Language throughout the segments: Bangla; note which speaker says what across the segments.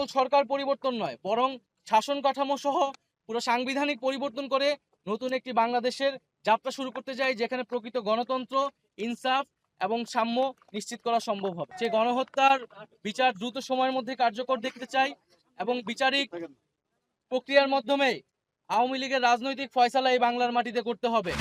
Speaker 1: কেবল সরকার পরিবর্তন নয়, বরং শাসন কাঠামো সহ পুরো সাংবিধানিক পরিবর্তন করে নতুন একটি বাংলাদেশের যাত্রা শুরু করতে চাই, যেখানে প্রকৃত গণতন্ত্র, ইনসাফ এবং সাম্য নিশ্চিত করা সম্ভব হবে। যে গণহত্যার বিচার দ্রুত সময়ের মধ্যে কার্যকর দেখতে চাই এবং বিচারিক প্রক্রিয়ার মাধ্যমে আওয়ামী লীগের রাজনৈতিক ফয়সালা এই বাংলার মাটিতে করতে হবে।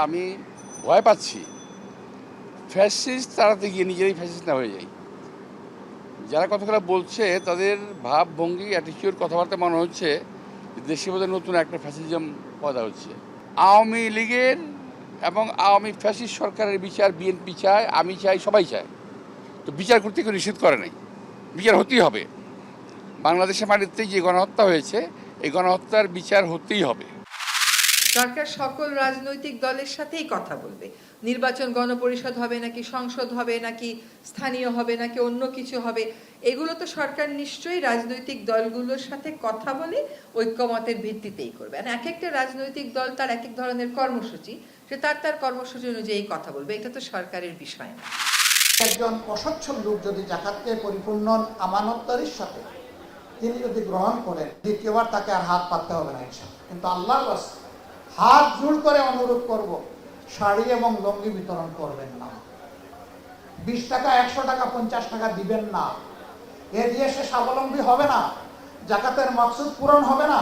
Speaker 2: আমি ভয় পাচ্ছি ফ্যাসিস্ট তাড়াতে গিয়ে নিজেরাই ফ্যাসিস্ট না হয়ে যায়। যারা কথাগুলো বলছে তাদের ভাবভঙ্গি, অ্যাটিটিউড, কথাবার্তা মনে হচ্ছে দেশের মধ্যে নতুন একটা ফ্যাসিজম পয়দা হচ্ছে। আওয়ামী লীগের এবং আওয়ামী ফ্যাসিস্ট সরকারের বিচার বিএনপি চায়, আমি চাই, সবাই চায়। তো বিচার করতে কেউ নিষেধ করে নাই, বিচার হতেই হবে। বাংলাদেশের মাটিতে যে গণহত্যা হয়েছে, এই গণহত্যার বিচার হতেই হবে।
Speaker 3: সরকার সকল রাজনৈতিক দলের সাথেই কথা বলবে। নির্বাচন গণপরিষদ হবে নাকি সংসদ হবে নাকি স্থানীয় হবে নাকি অন্য কিছু হবে, এগুলো তো সরকার নিশ্চয়ই রাজনৈতিক দলগুলোর সাথে কথা বলে ঐক্যমতের ভিত্তিতেই করবে। আর এক একটা রাজনৈতিক দল তার এক এক ধরনের কর্মসূচি, সে তার কর্মসূচি অনুযায়ী কথা বলবে, এটা তো সরকারের বিষয় না।
Speaker 4: একজন অসচ্ছল লোক যদি জাকাতকে পরিপূর্ণ আমানতদারির সাথে তিনি যদি গ্রহণ করেন, দ্বিতীয়বার তাকে আর হাত পাততে হবে না ইনশাআল্লাহ। কিন্তু আল্লাহর রাস্তায় হাত জোড় করে অনুরোধ করব, শাড়ি এবং লুঙ্গি বিতরণ করবেন না। 20 টাকা, 100 টাকা, 50 টাকা দিবেন না। এ দিয়ে সে স্বাবলম্বী হবে না, জাকাতের মাকসুদ পূরণ হবে না।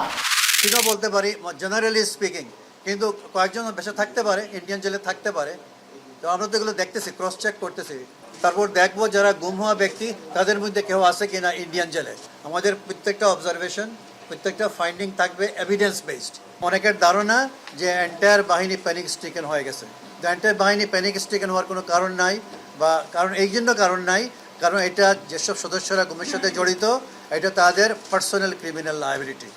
Speaker 5: সেটাও বলতে পারি জেনারেলি স্পিকিং, কিন্তু কয়েকজন বেঁচে থাকতে পারে, ইন্ডিয়ান জেলে থাকতে পারে। তো আমরা তো এগুলো দেখতেছি, ক্রস চেক করতেছি, তারপর দেখবো যারা গুম হওয়া ব্যক্তি তাদের মধ্যে কেউ আছে কিনা ইন্ডিয়ান জেলে। আমাদের প্রত্যেকটা অবজারভেশন, প্রত্যেকটা ফাইন্ডিং থাকবে এভিডেন্স বেসড। অনেকের ধারণা যে এন্টায়ার বাহিনী প্যানিক স্ট্রিকেন হয়ে গেছে। এন্টায়ার বাহিনী প্যানিক স্ট্রিকেন হওয়ার কোনো কারণ নাই, বা এই জন্য কারণ নাই কারণ এটা যেসব সদস্যরা গুমের সাথে জড়িত, এটা তাদের পার্সোনাল ক্রিমিনাল লায়াবিলিটি।